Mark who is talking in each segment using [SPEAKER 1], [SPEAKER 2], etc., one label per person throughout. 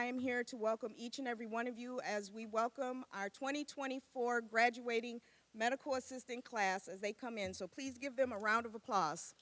[SPEAKER 1] I am here to welcome each and every one of you as we welcome our 2024 graduating medical assistant class as they come in. So please give them a round of applause.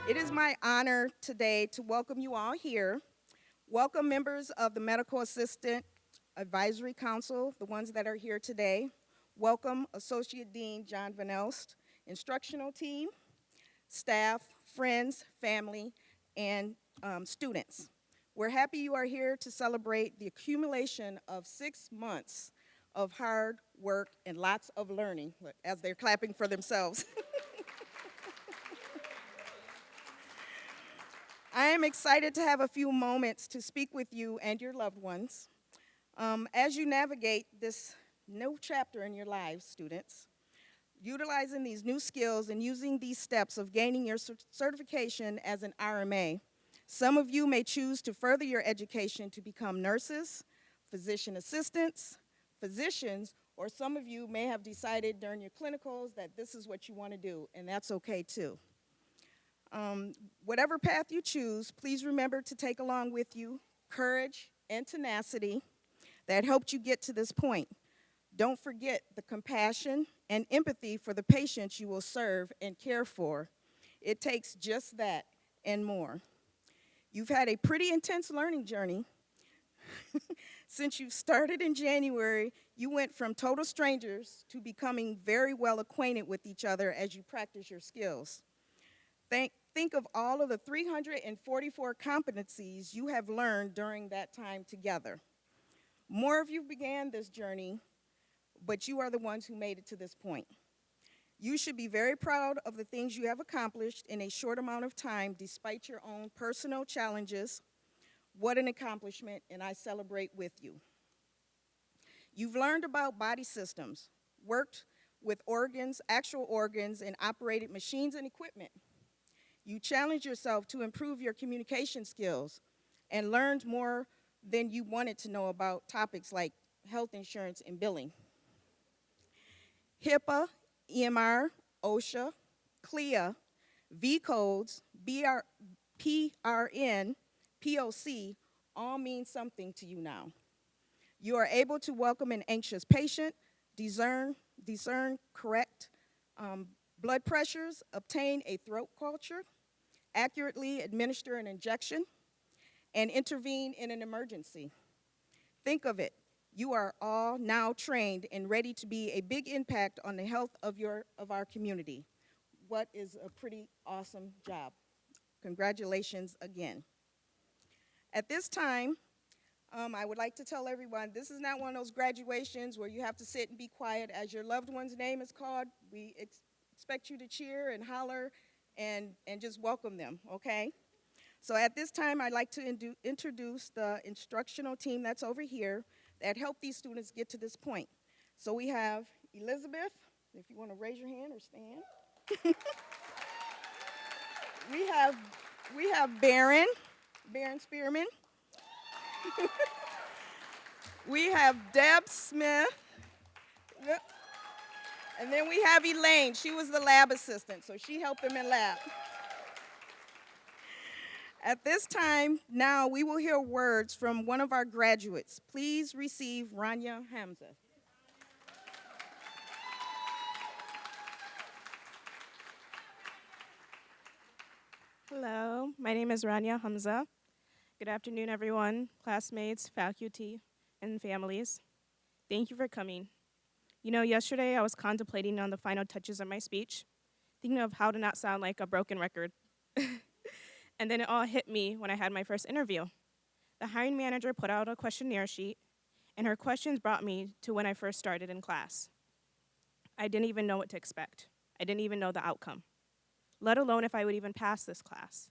[SPEAKER 1] It is my honor today to welcome you all here. Welcome members of the Medical Assistant Advisory Council, the ones that are here today. Welcome Associate Dean John Van Elst, instructional team, staff, friends, family, and students. We're happy you are here to celebrate the accumulation of 6 months of hard work and lots of learning, as they're clapping for themselves. I am excited to have a few moments to speak with you and your loved ones. As you navigate this new chapter in your lives, students, utilizing these new skills and using these steps of gaining your certification as an RMA, some of you may choose to further your education to become nurses, physician assistants, physicians, or some of you may have decided during your clinicals that this is what you want to do, and that's okay too. Whatever path you choose, please remember to take along with you courage and tenacity that helped you get to this point. Don't forget the compassion and empathy for the patients you will serve and care for. It takes just that and more. You've had a pretty intense learning journey. Since you started in January, you went from total strangers to becoming very well acquainted with each other as you practice your skills. Think of all of the 344 competencies you have learned during that time together. More of you began this journey, but you are the ones who made it to this point. You should be very proud of the things you have accomplished in a short amount of time, despite your own personal challenges. What an accomplishment, and I celebrate with you. You've learned about body systems, worked with organs, actual organs, and operated machines and equipment. You challenged yourself to improve your communication skills and learned more than you wanted to know about topics like health insurance and billing. HIPAA, EMR, OSHA, CLIA, V codes, PRN, POC all mean something to you now. You are able to welcome an anxious patient, discern correct blood pressures, obtain a throat culture, accurately administer an injection, and intervene in an emergency. Think of it. You are all now trained and ready to be a big impact on the health of our community. What is a pretty awesome job. Congratulations again. At this time, I would like to tell everyone, this is not one of those graduations where you have to sit and be quiet as your loved one's name is called. We expect you to cheer and holler and just welcome them, okay? So at this time, I'd like to introduce the instructional team that's over here that helped these students get to this point. So we have Elizabeth, if you want to raise your hand or stand. we have Baron Spearman. We have Deb Smith. And then we have Elaine. She was the lab assistant, so she helped them in lab. At this time, now we will hear words from one of our graduates. Please receive Rania Hamza.
[SPEAKER 2] Hello, my name is Rania Hamza. Good afternoon, everyone, classmates, faculty, and families. Thank you for coming. You know, yesterday I was contemplating on the final touches of my speech, thinking of how to not sound like a broken record. And then it all hit me when I had my first interview. The hiring manager put out a questionnaire sheet, and her questions brought me to when I first started in class. I didn't even know what to expect. I didn't even know the outcome, let alone if I would even pass this class.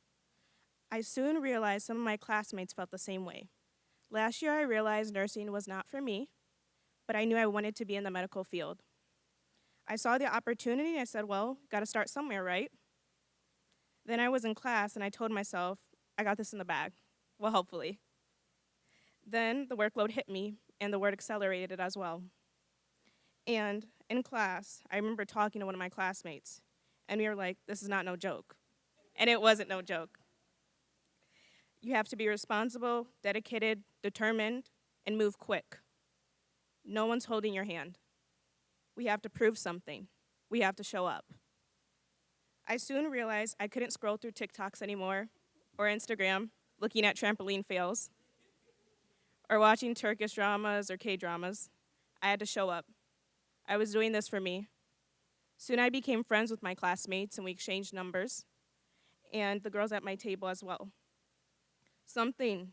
[SPEAKER 2] I soon realized some of my classmates felt the same way. Last year, I realized nursing was not for me, but I knew I wanted to be in the medical field. I saw the opportunity and I said, well, gotta start somewhere, right? Then I was in class and I told myself, I got this in the bag. Well, hopefully. Then the workload hit me and the word accelerated as well. And in class, I remember talking to one of my classmates and we were like, this is not no joke. And it wasn't no joke. You have to be responsible, dedicated, determined, and move quick. No one's holding your hand. We have to prove something. We have to show up. I soon realized I couldn't scroll through TikToks anymore, or Instagram, looking at trampoline fails, or watching Turkish dramas or K-dramas. I had to show up. I was doing this for me. Soon I became friends with my classmates and we exchanged numbers, and the girls at my table as well. Something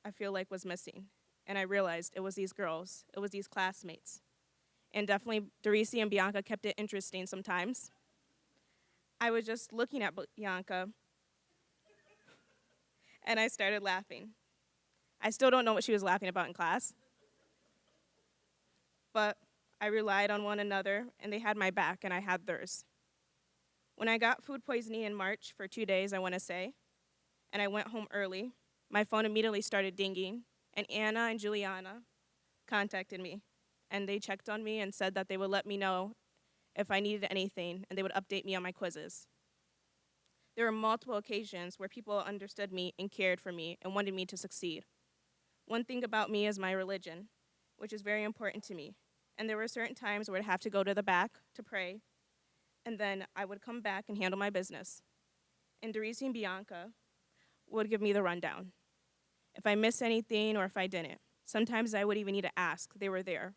[SPEAKER 2] I feel like was missing, and I realized it was these girls, it was these classmates. And definitely Dorisi and Bianca kept it interesting sometimes. I was just looking at Bianca, and I started laughing. I still don't know what she was laughing about in class, but I relied on one another, and they had my back, and I had theirs. When I got food poisoning in March for 2 days, I want to say, and I went home early, my phone immediately started dinging, and Anna and Juliana contacted me, and they checked on me and said that they would let me know if I needed anything, and they would update me on my quizzes. There were multiple occasions where people understood me and cared for me and wanted me to succeed. One thing about me is my religion, which is very important to me, and there were certain times where I'd have to go to the back to pray, and then I would come back and handle my business. And Dorisi and Bianca would give me the rundown. If I missed anything or if I didn't, sometimes I would even need to ask. They were there.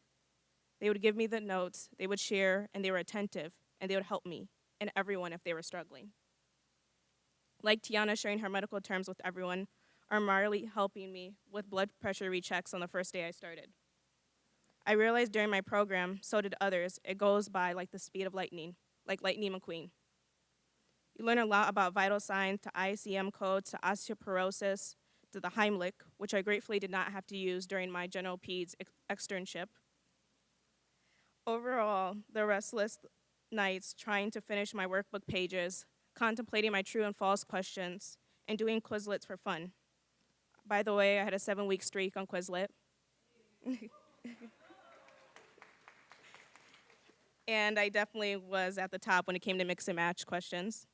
[SPEAKER 2] They would give me the notes, they would share, and they were attentive, and they would help me and everyone if they were struggling. Like Tiana sharing her medical terms with everyone, or Marley helping me with blood pressure rechecks on the first day I started. I realized during my program, so did others, it goes by like the speed of lightning, like Lightning McQueen. You learn a lot about vital signs, to ICM codes, to osteoporosis, to the Heimlich, which I gratefully did not have to use during my general peds externship. Overall, the restless nights trying to finish my workbook pages, contemplating my true and false questions, and doing Quizlets for fun. By the way, I had a 7-week streak on Quizlet. And I definitely was at the top when it came to mix and match questions.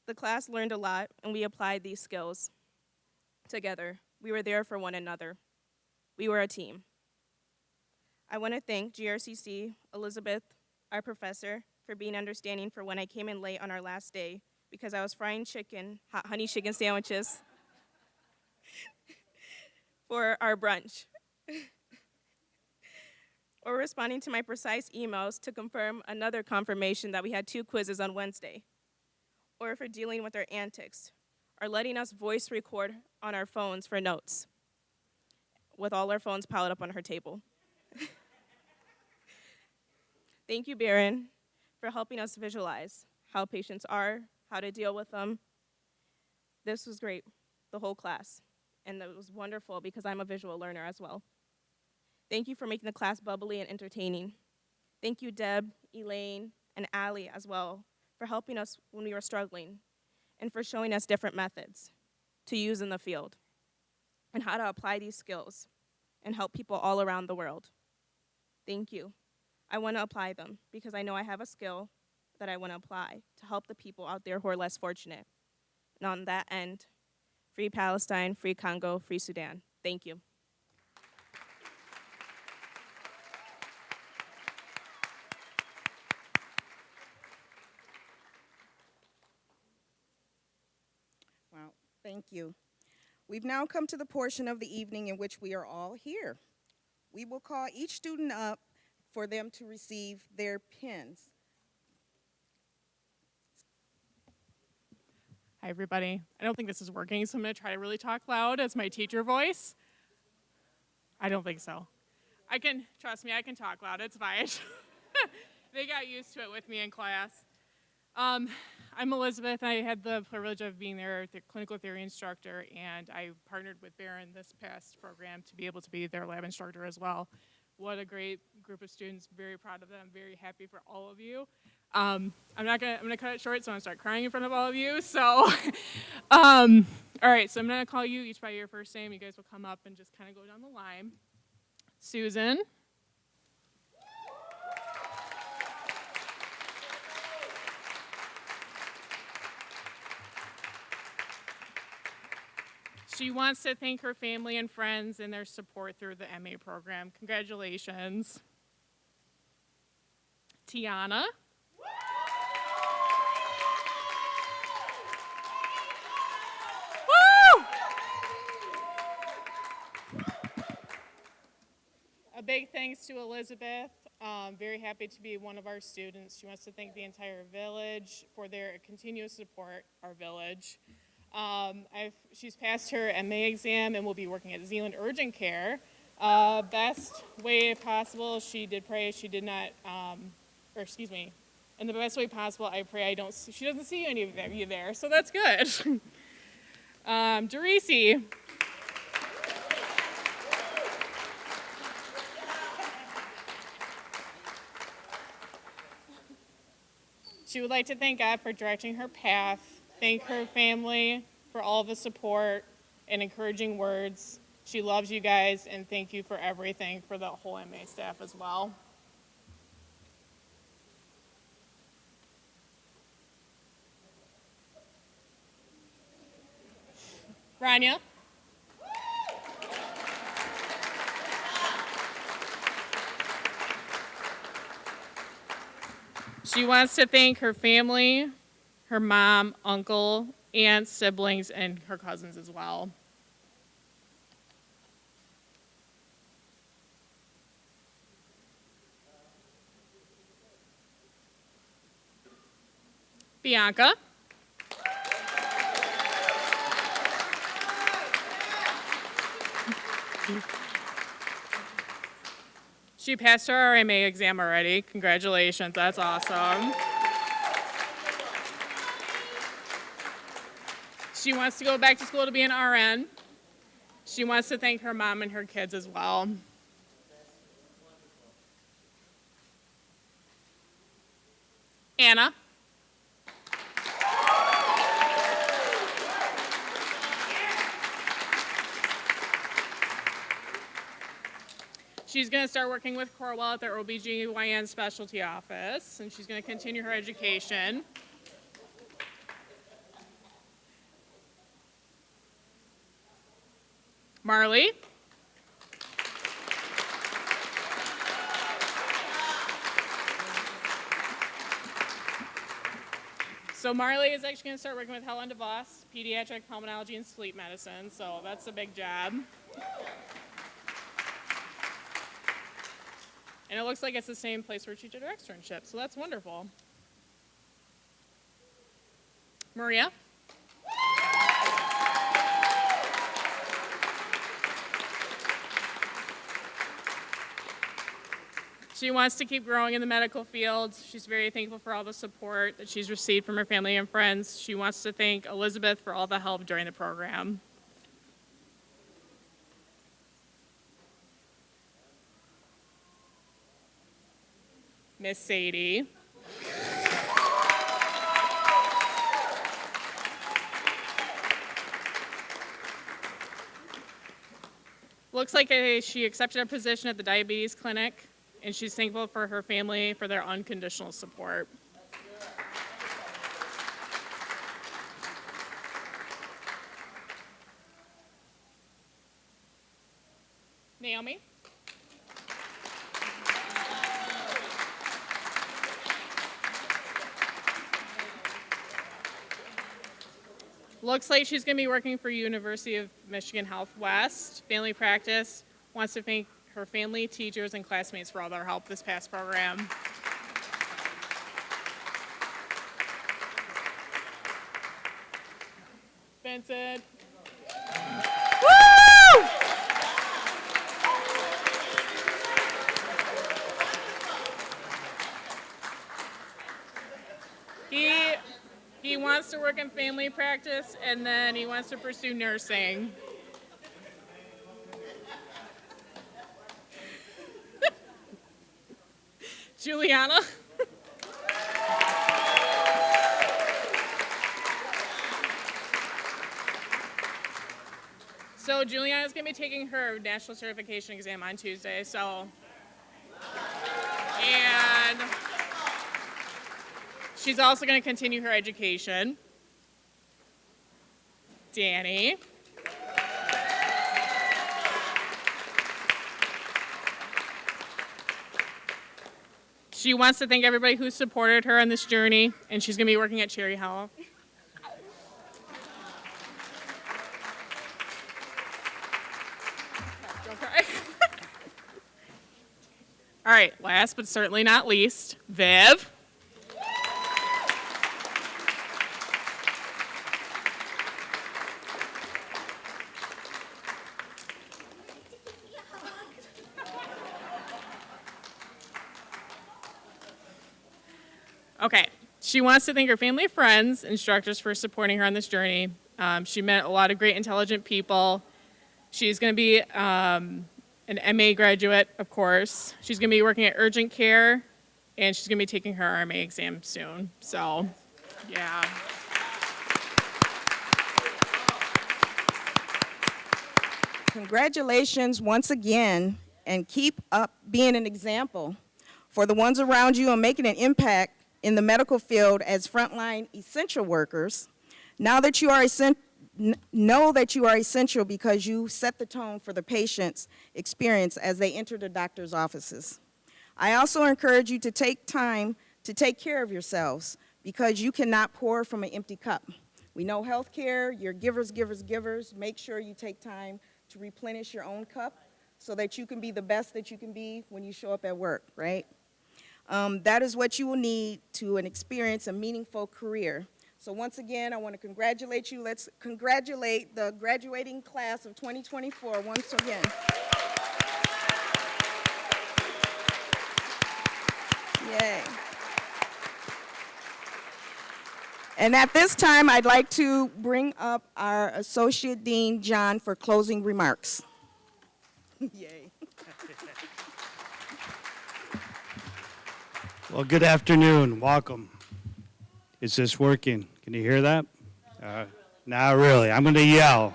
[SPEAKER 2] The class learned a lot, and we applied these skills together. We were there for one another. We were a team. I want to thank GRCC, Elizabeth, our professor, for being understanding for when I came in late on our last day because I was frying chicken, hot honey chicken sandwiches for our brunch. Or responding to my precise emails to confirm another confirmation that we had 2 quizzes on Wednesday. Or for dealing with our antics, or letting us voice record on our phones for notes, with all our phones piled up on her table. Thank you, Baron, for helping us visualize how patients are, how to deal with them. This was great, the whole class, and it was wonderful because I'm a visual learner as well. Thank you for making the class bubbly and entertaining. Thank you, Deb, Elaine, and Allie as well, for helping us when we were struggling, and for showing us different methods to use in the field, and how to apply these skills and help people all around the world. Thank you. I want to apply them because I know I have a skill that I want to apply to help the people out there who are less fortunate. And on that end, free Palestine, free Congo, free Sudan. Thank you.
[SPEAKER 1] Wow, thank you. We've now come to the portion of the evening in which we are all here. We will call each student up for them to receive their pins.
[SPEAKER 3] Hi, everybody. I don't think this is working, so I'm going to try to really talk loud as my teacher voice. I don't think so. Trust me, I can talk loud. It's fine. They got used to it with me in class. I'm Elizabeth. I had the privilege of being their clinical theory instructor, and I partnered with Barron this past program to be able to be their lab instructor as well. What a great group of students. Very proud of them. Very happy for all of you. I'm gonna cut it short, so I'm gonna start crying in front of all of you. So, all right. So I'm gonna call you each by your first name. You guys will come up and just kind of go down the line. Susan. She wants to thank her family and friends and their support through the MA program. Congratulations. Tiana. Woo! A big thanks to Elizabeth. Very happy to be one of our students. She wants to thank the entire village for their continuous support, our village. She's passed her MA exam and will be working at Zealand Urgent Care. Best way possible, she did pray she did not, in the best way possible, I pray she doesn't see any of you there, so that's good. Derisi. She would like to thank God for directing her path, thank her family for all the support and encouraging words. She loves you guys, and thank you for everything for the whole MA staff as well. Rania. She wants to thank her family, her mom, uncle, aunts, siblings, and her cousins as well. Bianca. She passed her RMA exam already. Congratulations, that's awesome. She wants to go back to school to be an RN. She wants to thank her mom and her kids as well. Anna. She's going to start working with Corwell at their OBGYN specialty office, and she's going to continue her education. Marley. So Marley is actually going to start working with Helen DeVos, pediatric pulmonology and sleep medicine, so that's a big job. And it looks like it's the same place where she did her externship, so that's wonderful. Maria. She wants to keep growing in the medical field. She's very thankful for all the support that she's received from her family and friends. She wants to thank Elizabeth for all the help during the program. Miss Sadie. Looks like she accepted a position at the diabetes clinic, and she's thankful for her family for their unconditional support. Naomi. Looks like she's going to be working for University of Michigan Health West, family practice. Wants to thank her family, teachers, and classmates for all their help this past program. Vincent. Woo! He he wants to work in family practice, and then he wants to pursue nursing. Juliana. So Juliana's gonna be taking her national certification exam on Tuesday. And she's also gonna continue her education. Danny. She wants to thank everybody who supported her on this journey, and she's gonna be working at Cherry Health. Don't cry. All right, last but certainly not least, Viv. Okay, she wants to thank her family, friends, instructors for supporting her on this journey. She met a lot of great, intelligent people. She's going to be an MA graduate, of course. She's going to be working at urgent care, and she's going to be taking her RMA exam soon. So, yeah.
[SPEAKER 1] Congratulations once again, and keep up being an example for the ones around you and making an impact in the medical field as frontline essential workers. Now that you are know that you are essential because you set the tone for the patient's experience as they enter the doctor's offices. I also encourage you to take time to take care of yourselves because you cannot pour from an empty cup. We know healthcare, you're givers, givers, givers. Make sure you take time to replenish your own cup so that you can be the best that you can be when you show up at work, right? That is what you will need to experience a meaningful career. So once again, I want to congratulate you. Let's congratulate the graduating class of 2024 once again. Yay. And at this time, I'd like to bring up our Associate Dean, John, for closing remarks. Yay.
[SPEAKER 4] Well, good afternoon. Welcome. Is this working? Can you hear that? Not really. I'm going to yell.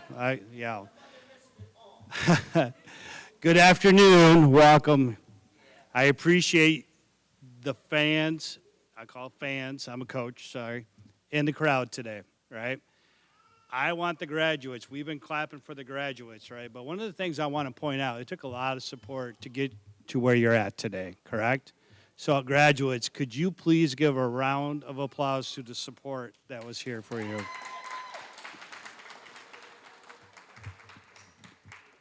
[SPEAKER 4] Yell. Good afternoon. Welcome. I appreciate the fans. I call fans. I'm a coach, sorry. In the crowd today, right? I want the graduates. We've been clapping for the graduates, right? But one of the things I want to point out, it took a lot of support to get to where you're at today, correct? So graduates, could you please give a round of applause to the support that was here for you?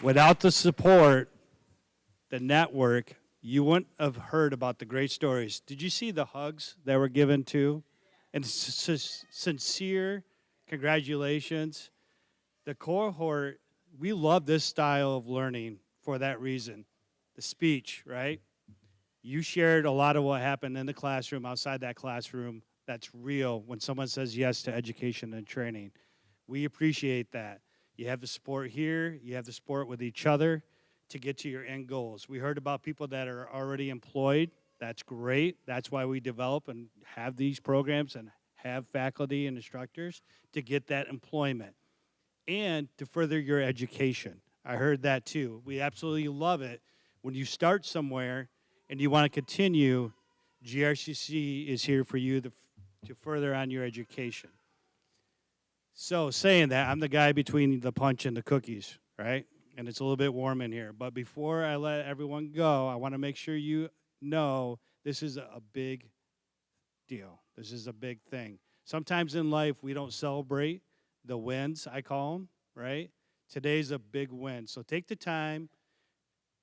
[SPEAKER 4] Without the support, the network, you wouldn't have heard about the great stories. Did you see the hugs that were given to? And sincere congratulations. The cohort, we love this style of learning for that reason. The speech, right? You shared a lot of what happened in the classroom, outside that classroom. That's real when someone says yes to education and training. We appreciate that. You have the support here. You have the support with each other to get to your end goals. We heard about people that are already employed. That's great. That's why we develop and have these programs and have faculty and instructors to get that employment and to further your education. I heard that too. We absolutely love it. When you start somewhere and you want to continue, GRCC is here for you to further on your education. So saying that, I'm the guy between the punch and the cookies, right? And it's a little bit warm in here. But before I let everyone go, I want to make sure you know this is a big deal. This is a big thing. Sometimes in life, we don't celebrate the wins, I call them, right? Today's a big win. So take the time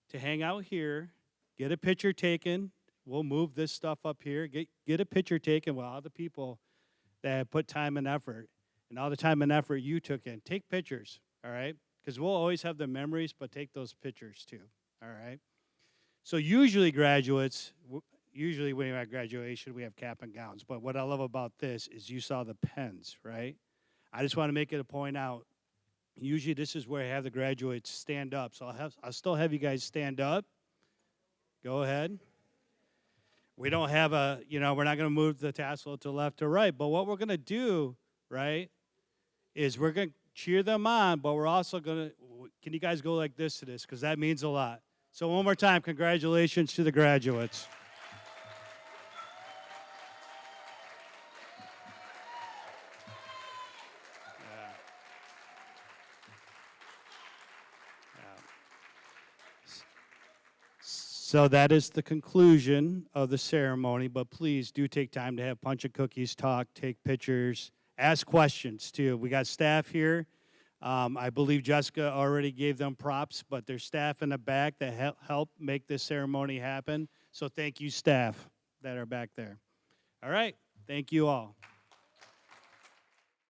[SPEAKER 4] to hang out here, get a picture taken. We'll move this stuff up here. Get a picture taken with all the people that have put time and effort, and all the time and effort you took in. Take pictures, all right? Because we'll always have the memories, but take those pictures too, all right? So usually graduates, usually when we have graduation, we have cap and gowns. But what I love about this is you saw the pens, right? I just want to make it a point out. Usually this is where I have the graduates stand up. So I'll still have you guys stand up. Go ahead. We don't have we're not going to move the tassel to left or right. But what we're going to do, right, is we're going to cheer them on, but we're also going to, can you guys go like this to this? Because that means a lot. So one more time, congratulations to the graduates. So that is the conclusion of the ceremony, but please do take time to have punch of cookies, talk, take pictures, ask questions too. We got staff here. I believe Jessica already gave them props, but there's staff in the back that help make this ceremony happen. So thank you, staff that are back there. All right, thank you all.